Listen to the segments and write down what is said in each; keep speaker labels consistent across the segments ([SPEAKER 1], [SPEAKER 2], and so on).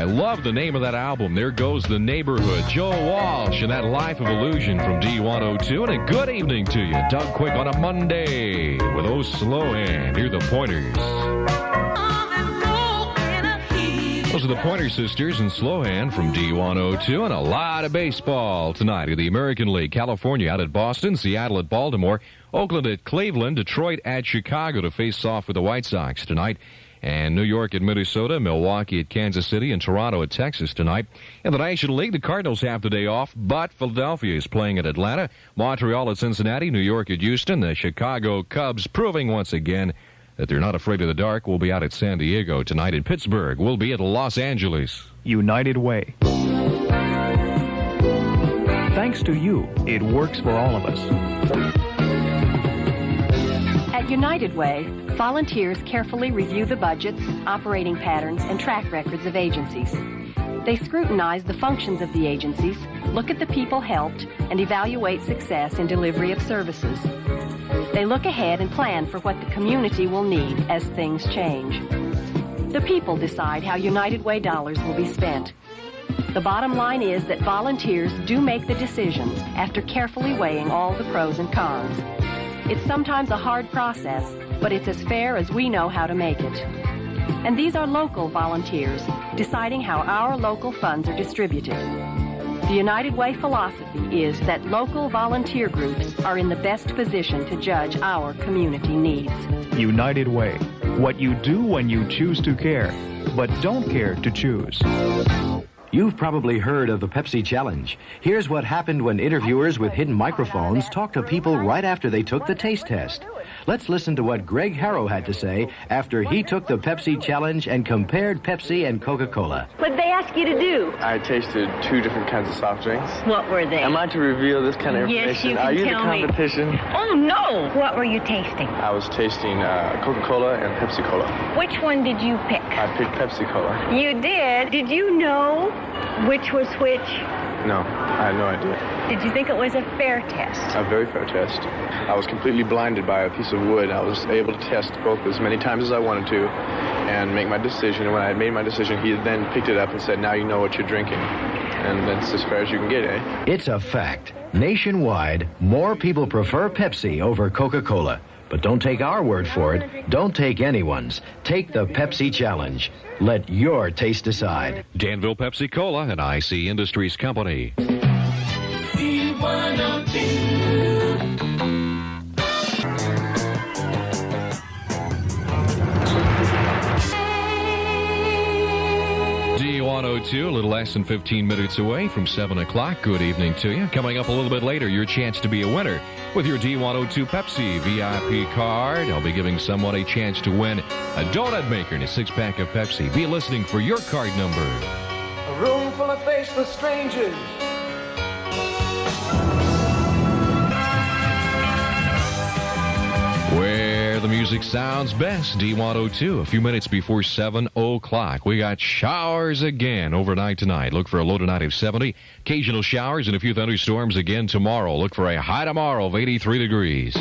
[SPEAKER 1] I love the name of that album. There Goes the Neighborhood. Joe Walsh and that Life of Illusion from D102. And a good evening to you. Doug Quick on a Monday with Oh Slow Hand. Hear the Pointers. Those are the Pointer Sisters and Slow Hand from D102, and a lot of baseball tonight in the American League. California out at Boston, Seattle at Baltimore, Oakland at Cleveland, Detroit at Chicago to face off with the White Sox tonight, and New York at Minnesota, Milwaukee at Kansas City, and Toronto at Texas tonight. In the National League, the Cardinals have the day off, but Philadelphia is playing at Atlanta, Montreal at Cincinnati, New York at Houston, the Chicago Cubs proving once again that they're not afraid of the dark. Will be out at San Diego tonight. In Pittsburgh, we'll be at Los Angeles.
[SPEAKER 2] United Way. Thanks to you, it works for all of us.
[SPEAKER 3] At United Way, volunteers carefully review the budgets, operating patterns, and track records of agencies. They scrutinize the functions of the agencies, look at the people helped, and evaluate success in delivery of services. They look ahead and plan for what the community will need as things change. The people decide how United Way dollars will be spent. The bottom line is that volunteers do make the decisions after carefully weighing all the pros and cons. It's sometimes a hard process, but it's as fair as we know how to make it. And these are local volunteers deciding how our local funds are distributed. The United Way philosophy is that local volunteer groups are in the best position to judge our community needs.
[SPEAKER 2] United Way. What you do when you choose to care, but don't care to choose.
[SPEAKER 4] You've probably heard of the Pepsi Challenge. Here's what happened when interviewers with hidden microphones talked to people right after they took the taste test. Let's listen to what Greg Harrow had to say after he took the Pepsi Challenge and compared Pepsi and Coca-Cola.
[SPEAKER 5] What did they ask you to do?
[SPEAKER 6] I tasted 2 different kinds of soft drinks.
[SPEAKER 5] What were they?
[SPEAKER 6] Am I to reveal this kind of information?
[SPEAKER 5] Yes, you can
[SPEAKER 6] Are you
[SPEAKER 5] tell
[SPEAKER 6] the competition?
[SPEAKER 5] Me. Oh, no. What were you tasting?
[SPEAKER 6] I was tasting Coca-Cola and Pepsi-Cola.
[SPEAKER 5] Which one did you pick?
[SPEAKER 6] I picked Pepsi-Cola.
[SPEAKER 5] You did? Did you know which was which?
[SPEAKER 6] No, I had no idea.
[SPEAKER 5] Did you think it was a fair test?
[SPEAKER 6] A very fair test. I was completely blinded by a piece of wood. I was able to test both as many times as I wanted to and make my decision. And when I had made my decision, he then picked it up and said, now you know what you're drinking. And that's as fair as you can get, eh?
[SPEAKER 4] It's a fact. Nationwide, more people prefer Pepsi over Coca-Cola. But don't take our word for it. Don't take anyone's. Take the Pepsi Challenge. Let your taste decide.
[SPEAKER 1] Danville Pepsi Cola, an IC Industries company. D102, a little less than 15 minutes away from 7 o'clock. Good evening to you. Coming up a little bit later, your chance to be a winner with your D102 Pepsi VIP card. I'll be giving someone a chance to win a donut maker and a 6-pack of Pepsi. Be listening for your card number.
[SPEAKER 7] A room full of faceless strangers.
[SPEAKER 1] Where the music sounds best, D102, a few minutes before 7 o'clock. We got showers again overnight tonight. Look for a low tonight of 70. Occasional showers and a few thunderstorms again tomorrow. Look for a high tomorrow of 83 degrees.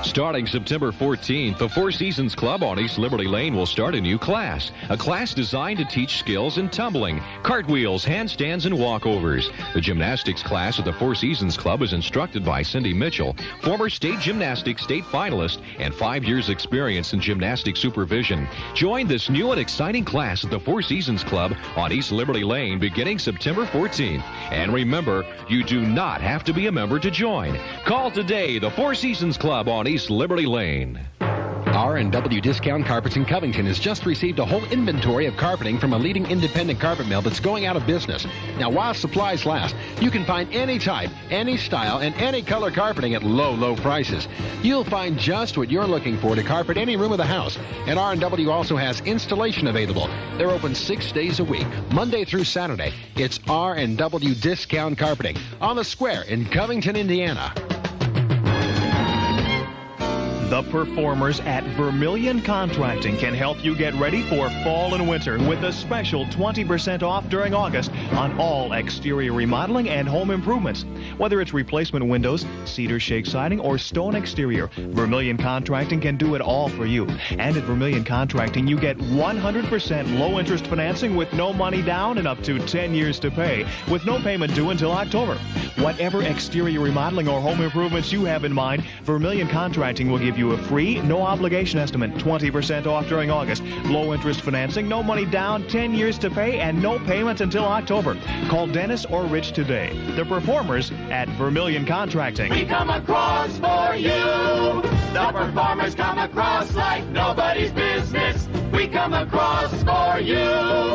[SPEAKER 1] Starting September 14th, the Four Seasons Club on East Liberty Lane will start a new class. A class designed to teach skills in tumbling, cartwheels, handstands, and walkovers. The gymnastics class at the Four Seasons Club is instructed by Cindy Mitchell, former state gymnastics state finalist and 5 years experience in gymnastic supervision. Join this new and exciting class at the Four Seasons Club on East Liberty Lane beginning September 14th. And remember, you do not have to be a member to join. Call today, the Four Seasons Club on East Liberty Lane.
[SPEAKER 8] R&W Discount Carpets in Covington has just received a whole inventory of carpeting from a leading independent carpet mill that's going out of business. Now, while supplies last, you can find any type, any style, and any color carpeting at low, low prices. You'll find just what you're looking for to carpet any room of the house. And R&W also has installation available. They're open 6 days a week, Monday through Saturday. It's R&W Discount Carpeting on the Square in Covington, Indiana.
[SPEAKER 2] The performers at Vermilion Contracting can help you get ready for fall and winter with a special 20% off during August on all exterior remodeling and home improvements. Whether it's replacement windows, cedar shake siding, or stone exterior, Vermilion Contracting can do it all for you. And at Vermilion Contracting, you get 100% low-interest financing with no money down and up to 10 years to pay, with no payment due until October. Whatever exterior remodeling or home improvements you have in mind, Vermilion Contracting will give you a free, no-obligation estimate, 20% off during August, low-interest financing, no money down, 10 years to pay, and no payment until October. Call Dennis or Rich today. The performers at Vermilion Contracting.
[SPEAKER 9] We come across for you. The performers come across like nobody's business. We come across for you.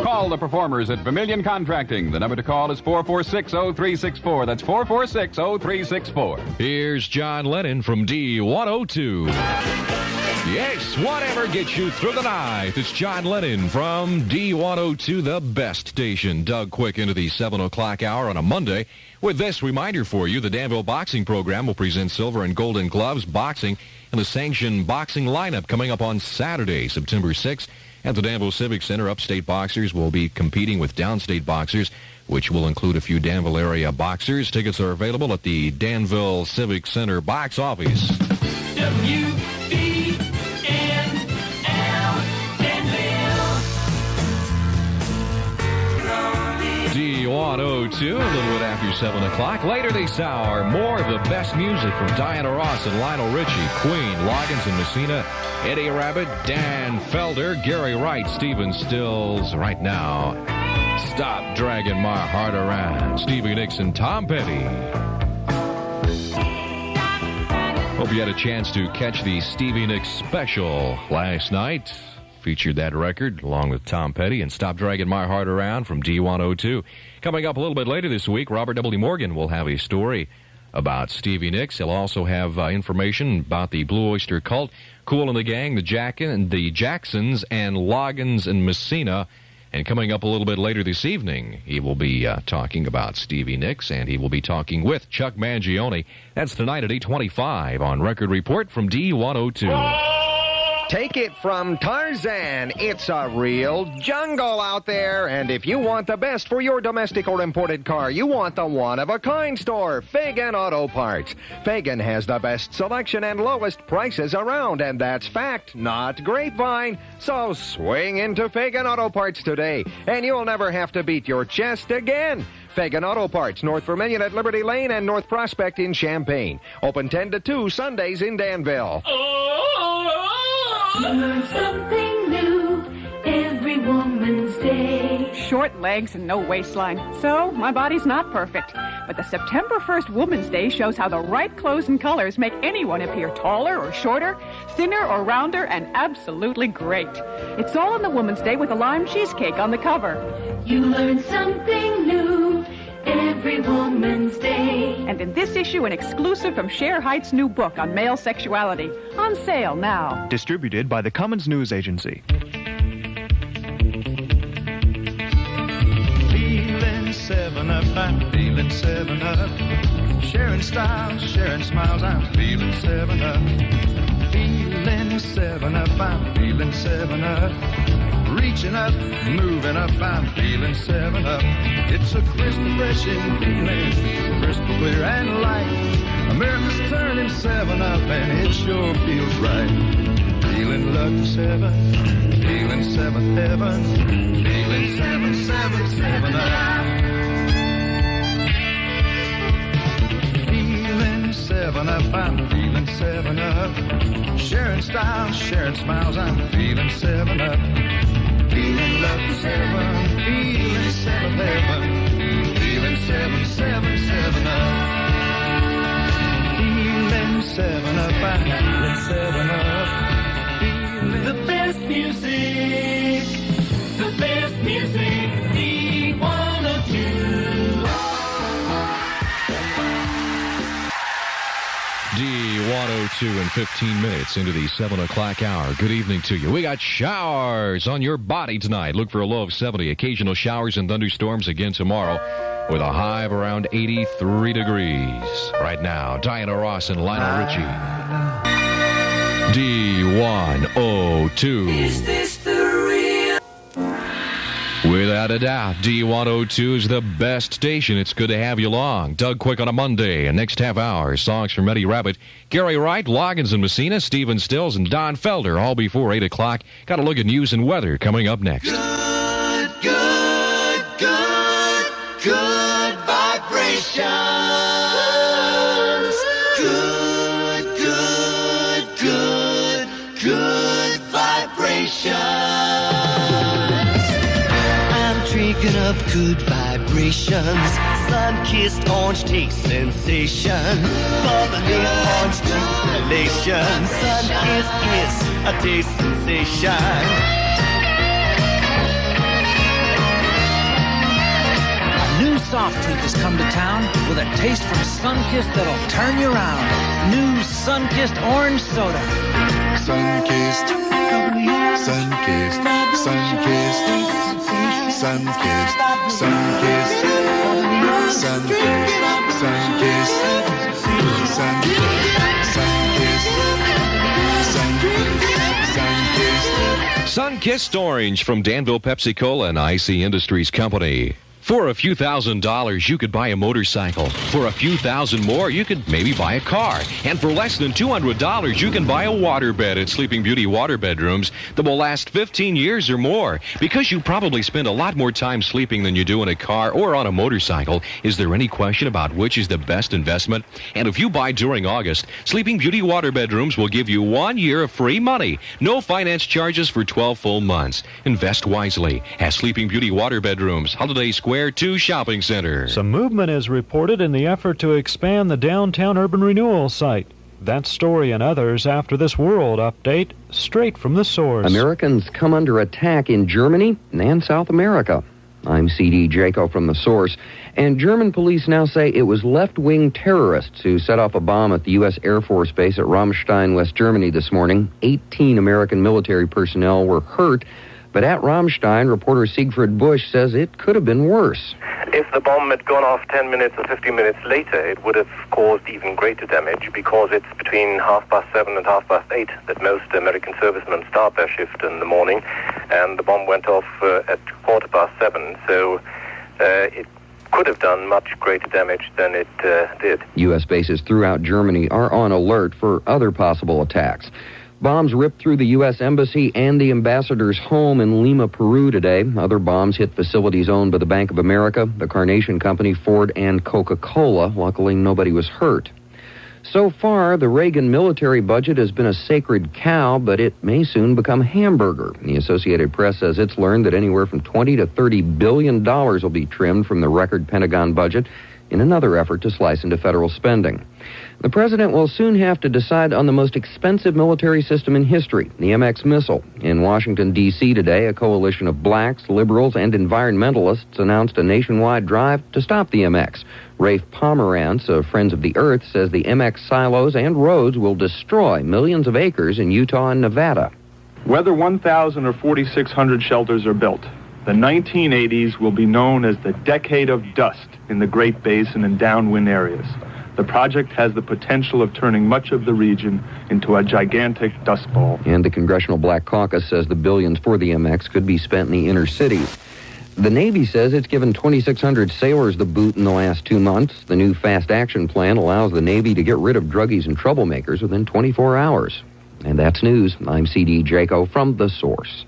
[SPEAKER 10] Call the performers at Vermilion Contracting. The number to call is 446-0364. That's 446-0364.
[SPEAKER 1] Here's John Lennon from D102. Yes, whatever gets you through the night. It's John Lennon from D102, the best station. Doug Quick into the 7 o'clock hour on a Monday. With this reminder for you, the Danville Boxing Program will present silver and golden gloves, boxing, and the sanctioned boxing lineup coming up on Saturday, September 6th. At the Danville Civic Center, upstate boxers will be competing with downstate boxers, which will include a few Danville area boxers. Tickets are available at the Danville Civic Center box office.
[SPEAKER 9] WDNL, Danville.
[SPEAKER 1] D102, a little bit after 7 o'clock. Later this hour, more of the best music from Diana Ross and Lionel Richie, Queen, Loggins and Messina, Eddie Rabbit, Dan Felder, Gary Wright, Stephen Stills. Right now, Stop Dragging My Heart Around, Stevie Nicks and Tom Petty. Hope you had a chance to catch the Stevie Nicks special last night. Featured that record along with Tom Petty and Stop Dragging My Heart Around from D102. Coming up a little bit later this week, Robert W. Morgan will have a story about Stevie Nicks. He'll also have information about the Blue Oyster Cult, Kool and the Gang, the Jacksons, and Loggins and Messina. And coming up a little bit later this evening, he will be talking about Stevie Nicks, and he will be talking with Chuck Mangione. That's tonight at 8:25 on Record Report from D102.
[SPEAKER 11] Take it from Tarzan. It's a real jungle out there. And if you want the best for your domestic or imported car, you want the one-of-a-kind store, Fagan Auto Parts. Fagan has the best selection and lowest prices around, and that's fact, not grapevine. So swing into Fagan Auto Parts today, and you'll never have to beat your chest again. Fagan Auto Parts, North Vermilion at Liberty Lane and North Prospect in Champaign. Open 10 to 2 Sundays in Danville.
[SPEAKER 12] Learn something new every Woman's Day.
[SPEAKER 13] Short legs and no waistline, so my body's not perfect. But the September 1st Woman's Day shows how the right clothes and colors make anyone appear taller or shorter, thinner or rounder, and absolutely great. It's all on the Woman's Day with a lime cheesecake on the cover.
[SPEAKER 12] You learn something new every Woman's Day.
[SPEAKER 13] And in this issue, an exclusive from Cher Height's new book on male sexuality. On sale now.
[SPEAKER 2] Distributed by the Cummins News Agency.
[SPEAKER 14] Feeling 7 up, I'm feeling 7 up. Sharing styles, sharing smiles, I'm feeling 7 up. Feeling 7 up, I'm feeling 7 up. Reaching up, moving up, I'm feeling 7 up. It's a crisp, refreshing feeling, crystal clear and light. America's turning 7 up, and it sure feels right. Feeling lucky 7, feeling 7th heaven, feeling 7, 7, 7 up. Feeling 7 up, I'm feeling 7 up. Sharing styles, sharing smiles, I'm feeling 7 up. Feeling lucky 7, feeling 7th heaven, feeling 7, 7, 7 up. Feeling 7 up, I'm feeling 7 up. Feeling
[SPEAKER 9] the best music, D102.
[SPEAKER 1] D102 in 15 minutes into the 7 o'clock hour. Good evening to you. We got showers on your body tonight. Look for a low of 70. Occasional showers and thunderstorms again tomorrow with a high of around 83 degrees. Right now, Diana Ross and Lionel Richie. D102.
[SPEAKER 9] Is this the real?
[SPEAKER 1] Without a doubt, D102 is the best station. It's good to have you along. Doug Quick on a Monday. And next half hour, songs from Eddie Rabbit, Gary Wright, Loggins and Messina, Stephen Stills, and Don Felder, all before 8 o'clock. Got a look at news and weather coming up next.
[SPEAKER 9] Good vibrations. Good vibrations. I'm drinking up good vibrations. Sun-kissed orange taste sensation. Bubbling orange jubilation. Sun-kissed is a taste sensation.
[SPEAKER 15] New soft drink has come to town with a taste from Sunkist that'll turn you around. New Sunkist orange soda.
[SPEAKER 16] Sunkist, Sunkist, Sunkist, Sunkist, Sunkist, Sunkist, Sunkist, Sunkist,
[SPEAKER 1] Sun-Kissed Orange from Danville Pepsi-Cola and IC Industries Company. For a few $1,000s, you could buy a motorcycle. For a few thousand more, you could maybe buy a car. And for less than $200, you can buy a waterbed at Sleeping Beauty Water Bedrooms that will last 15 years or more. Because you probably spend a lot more time sleeping than you do in a car or on a motorcycle, is there any question about which is the best investment? And if you buy during August, Sleeping Beauty Water Bedrooms will give you 1 year of free money. No finance charges for 12 full months. Invest wisely at Sleeping Beauty Water Bedrooms, Holiday Square 2 Shopping Center.
[SPEAKER 17] Some movement is reported in the effort to expand the downtown urban renewal site. That story and others after this World Update, straight from the source.
[SPEAKER 18] Americans come under attack in Germany and South America. I'm C.D. Jaco from the source. And German police now say it was left-wing terrorists who set off a bomb at the U.S. Air Force Base at Ramstein, West Germany this morning. 18 American military personnel were hurt. But at Ramstein, reporter Siegfried Busch says it could have been worse.
[SPEAKER 19] If the bomb had gone off 10 minutes or 15 minutes later, it would have caused even greater damage because it's between 7:30 and 8:30 that most American servicemen start their shift in the morning, and the bomb went off at 7:15, so it could have done much greater damage than it did.
[SPEAKER 18] U.S. bases throughout Germany are on alert for other possible attacks. Bombs ripped through the U.S. Embassy and the ambassador's home in Lima, Peru today. Other bombs hit facilities owned by the Bank of America, the Carnation Company, Ford, and Coca-Cola. Luckily, nobody was hurt. So far, the Reagan military budget has been a sacred cow, but it may soon become hamburger. The Associated Press says it's learned that anywhere from $20 to $30 billion will be trimmed from the record Pentagon budget in another effort to slice into federal spending. The president will soon have to decide on the most expensive military system in history, the MX missile. In Washington, D.C. today, a coalition of blacks, liberals, and environmentalists announced a nationwide drive to stop the MX. Rafe Pomerantz of Friends of the Earth says the MX silos and roads will destroy millions of acres in Utah and Nevada.
[SPEAKER 20] Whether 1,000 or 4,600 shelters are built, the 1980s will be known as the decade of dust in the Great Basin and downwind areas. The project has the potential of turning much of the region into a gigantic dust bowl.
[SPEAKER 18] And the Congressional Black Caucus says the billions for the MX could be spent in the inner cities. The Navy says it's given 2,600 sailors the boot in the last 2 months. The new Fast Action Plan allows the Navy to get rid of druggies and troublemakers within 24 hours. And that's news. I'm C.D. Jaco from The Source.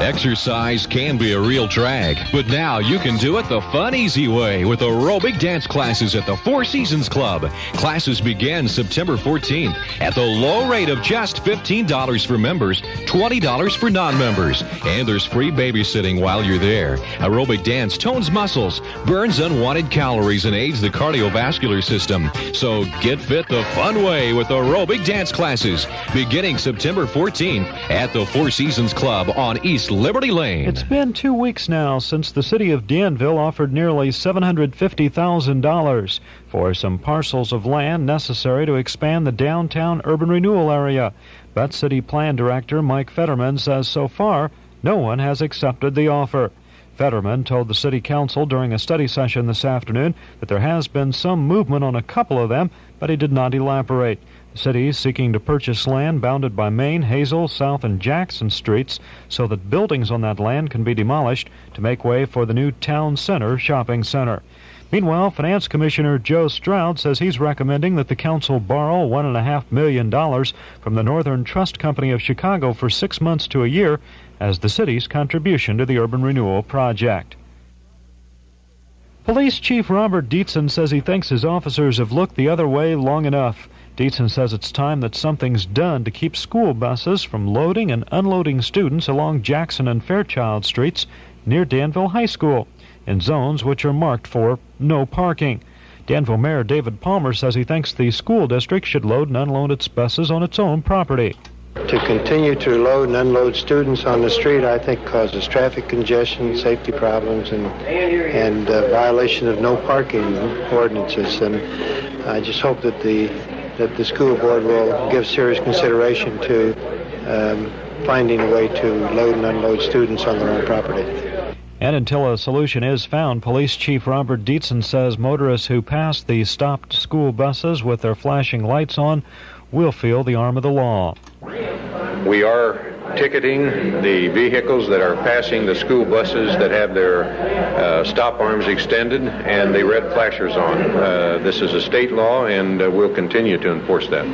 [SPEAKER 1] Exercise can be a real drag, but now you can do it the fun, easy way with aerobic dance classes at the Four Seasons Club. Classes begin September 14th at the low rate of just $15 for members, $20 for non-members. And there's free babysitting while you're there. Aerobic dance tones muscles, burns unwanted calories, and aids the cardiovascular system. So get fit the fun way with aerobic dance classes beginning September 14th at the Four Seasons Club on East Liberty Lane.
[SPEAKER 17] It's been 2 weeks now since the city of Danville offered nearly $750,000 for some parcels of land necessary to expand the downtown urban renewal area. But City Plan Director Mike Fetterman says so far no one has accepted the offer. Fetterman told the City Council during a study session this afternoon that there has been some movement on a couple of them, but he did not elaborate. The city is seeking to purchase land bounded by Main, Hazel, South, and Jackson streets so that buildings on that land can be demolished to make way for the new Town Center shopping center. Meanwhile, Finance Commissioner Joe Stroud says he's recommending that the council borrow $1.5 million from the Northern Trust Company of Chicago for 6 months to a year as the city's contribution to the urban renewal project. Police Chief Robert Dietzen says he thinks his officers have looked the other way long enough. Dietzen says it's time that something's done to keep school buses from loading and unloading students along Jackson and Fairchild Streets near Danville High School in zones which are marked for no parking. Danville Mayor David Palmer says he thinks the school district should load and unload its buses on its own property.
[SPEAKER 21] To continue to load and unload students on the street, I think, causes traffic congestion, safety problems, and violation of no parking ordinances. And I just hope that the school board will give serious consideration to finding a way to load and unload students on their own property.
[SPEAKER 17] And until a solution is found, Police Chief Robert Dietzen says motorists who pass the stopped school buses with their flashing lights on will feel the arm of the law.
[SPEAKER 22] We are ticketing the vehicles that are passing the school buses that have their stop arms extended and the red flashers on. This is a state law, and we'll continue to enforce that.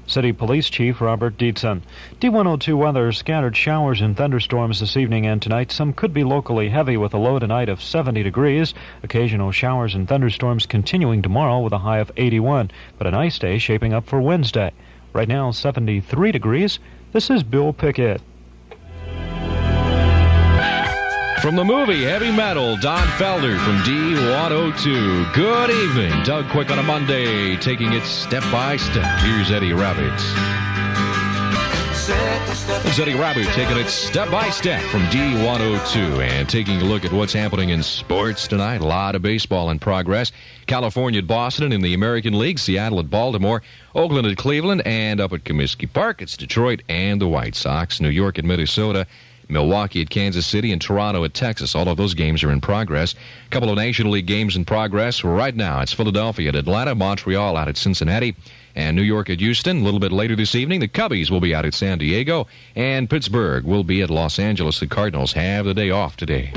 [SPEAKER 17] City Police Chief Robert Dietzen. D102 weather, scattered showers and thunderstorms this evening and tonight. Some could be locally heavy with a low tonight of 70 degrees. Occasional showers and thunderstorms continuing tomorrow with a high of 81. But a nice day shaping up for Wednesday. Right now, 73 degrees. This is Bill Pickett.
[SPEAKER 1] From the movie Heavy Metal, Don Felder from D102. Good evening. Doug Quick on a Monday, taking it step by step. Here's Eddie Rabbit. It's Eddie Rabbit taking it step by step from D102 and taking a look at what's happening in sports tonight. A lot of baseball in progress. California at Boston in the American League, Seattle at Baltimore, Oakland at Cleveland, and up at Comiskey Park, it's Detroit and the White Sox, New York at Minnesota, Milwaukee at Kansas City, and Toronto at Texas. All of those games are in progress. A couple of National League games in progress right now. It's Philadelphia at Atlanta, Montreal out at Cincinnati, and New York at Houston. A little bit later this evening, the Cubbies will be out at San Diego, and Pittsburgh will be at Los Angeles. The Cardinals have the day off today.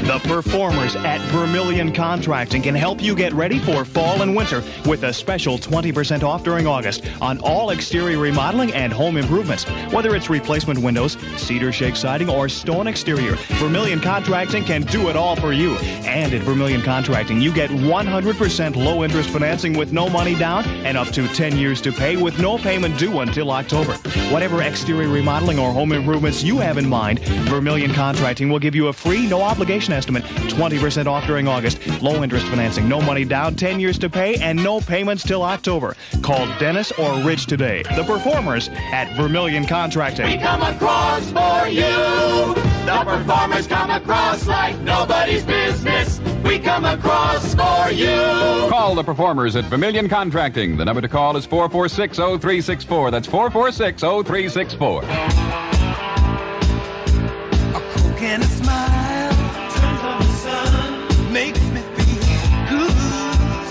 [SPEAKER 2] The performers at Vermilion Contracting can help you get ready for fall and winter with a special 20% off during August on all exterior remodeling and home improvements. Whether it's replacement windows, cedar shake siding, or stone exterior, Vermilion Contracting can do it all for you. And at Vermilion Contracting, you get 100% low-interest financing with no money down and up to 10 years to pay with no payment due until October. Whatever exterior remodeling or home improvements you have in mind, Vermilion Contracting will give you a free, no-obligation estimate, 20% off during August, low-interest financing, no money down, 10 years to pay, and no payments till October. Call Dennis or Rich today. The performers at Vermilion Contracting.
[SPEAKER 9] We come across for you. The performers come across like nobody's business. We come across for you.
[SPEAKER 10] Call the performers at Vermilion Contracting. The number to call is 446-0364. That's 446-0364.
[SPEAKER 9] A Coke and a smile turns on the sun, makes me feel good,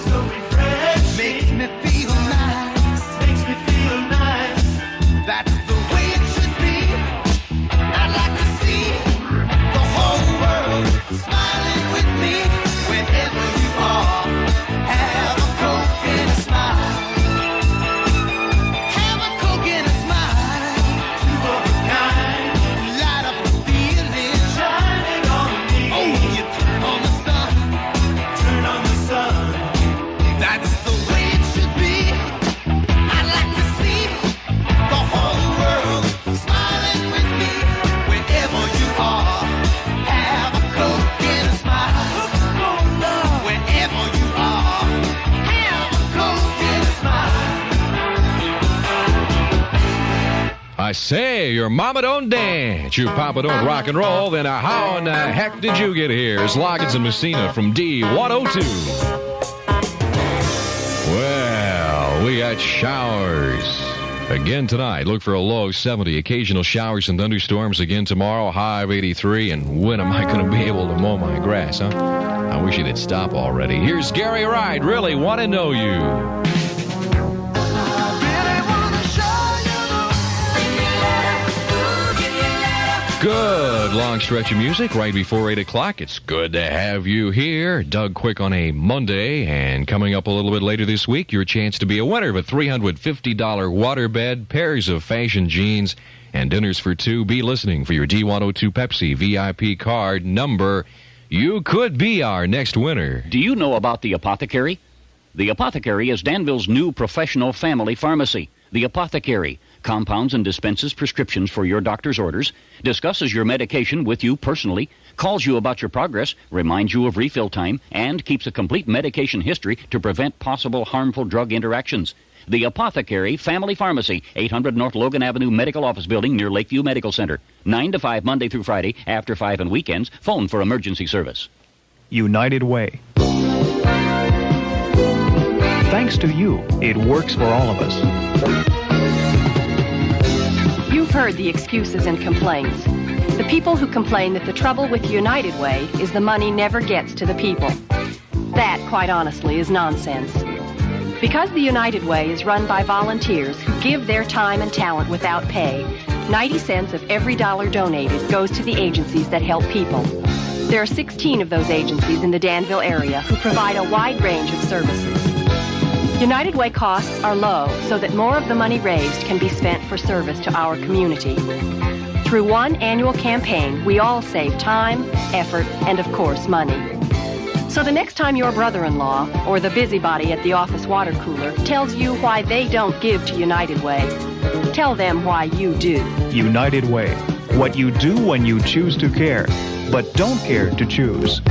[SPEAKER 9] so refreshing, makes me feel nice, makes me feel nice. That's the way it should be. I'd like to see the whole world smiling with me wherever you are. Have a Coke and a smile. Have a Coke and a smile. Two of a kind. Light up the feeling. Shining on me. Oh, you turn on the sun. Turn on the sun. That's the way it should be. I'd like to see the whole world smiling with me wherever you are. Have a Coke and a smile. Wherever you are. Have a Coke and a smile.
[SPEAKER 1] I say, your mama don't dance, your papa don't rock and roll, then how in the heck did you get here? It's Loggins and Messina from D102. Well, we got showers again tonight. Look for a low 70. Occasional showers and thunderstorms again tomorrow. High of 83. And when am I going to be able to mow my grass, huh? I wish it'd stop already. Here's Gary Wright. Really want to know you.
[SPEAKER 9] I really
[SPEAKER 1] Good long stretch of music right before 8 o'clock. It's good to have you here. Doug Quick on a Monday. And coming up a little bit later this week, your chance to be a winner of a $350 waterbed, pairs of fashion jeans, and dinners for two. Be listening for your D102 Pepsi VIP card number. You could be our next winner.
[SPEAKER 3] Do you know about the Apothecary? The Apothecary is Danville's new professional family pharmacy. The Apothecary compounds and dispenses prescriptions for your doctor's orders, discusses your medication with you personally, calls you about your progress, reminds you of refill time, and keeps a complete medication history to prevent possible harmful drug interactions. The Apothecary Family Pharmacy, 800 North Logan Avenue Medical Office Building near Lakeview Medical Center. 9 to 5 Monday through Friday, after 5 and weekends. Phone for emergency service.
[SPEAKER 2] United Way. Thanks to you, it works for all of us.
[SPEAKER 5] You've heard the excuses and complaints. The people who complain that the trouble with United Way is the money never gets to the people. That, quite honestly, is nonsense. Because the United Way is run by volunteers who give their time and talent without pay, 90 cents of every dollar donated goes to the agencies that help people. There are 16 of those agencies in the Danville area who provide a wide range of services. United Way costs are low so that more of the money raised can be spent for service to our community. Through one annual campaign, we all save time, effort, and of course, money. So the next time your brother-in-law or the busybody at the office water cooler tells you why they don't give to United Way, tell them why you do.
[SPEAKER 2] United Way. What you do when you choose to care, but don't care to choose.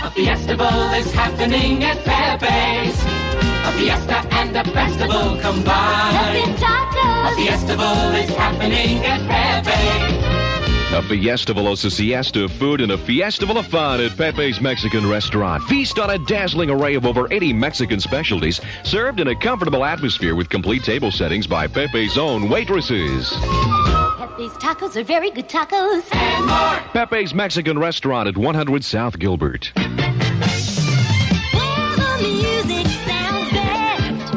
[SPEAKER 9] A festival is happening at Pepe's. A fiesta and a festival combined. A festival is happening at Pepe's.
[SPEAKER 1] A fiestival is a siesta of food and a fiestival of fun at Pepe's Mexican Restaurant. Feast on a dazzling array of over 80 Mexican specialties, served in a comfortable atmosphere with complete table settings by Pepe's own waitresses.
[SPEAKER 23] Pepe's tacos are very good tacos.
[SPEAKER 9] And more.
[SPEAKER 1] Pepe's Mexican Restaurant at 100 South Gilbert.
[SPEAKER 23] Where the music sounds best.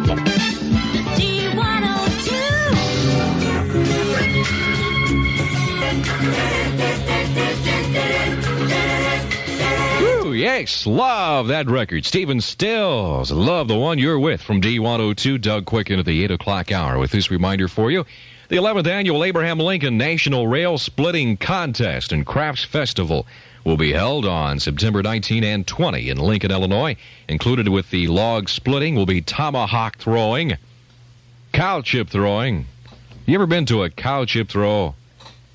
[SPEAKER 23] D102.
[SPEAKER 1] Woo, yes, love that record. Stephen Stills, love the one you're with from D102. Doug Quick into the 8 o'clock hour with this reminder for you. The 11th Annual Abraham Lincoln National Rail Splitting Contest and Crafts Festival will be held on September 19 and 20 in Lincoln, Illinois. Included with the log splitting will be tomahawk throwing, cow chip throwing. You ever been to a cow chip throw?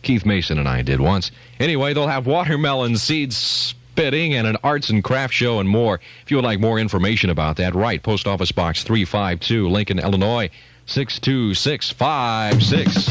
[SPEAKER 1] Keith Mason and I did once. Anyway, they'll have watermelon seed spitting and an arts and craft show and more. If you would like more information about that, write Post Office Box 352, Lincoln, Illinois, 62656.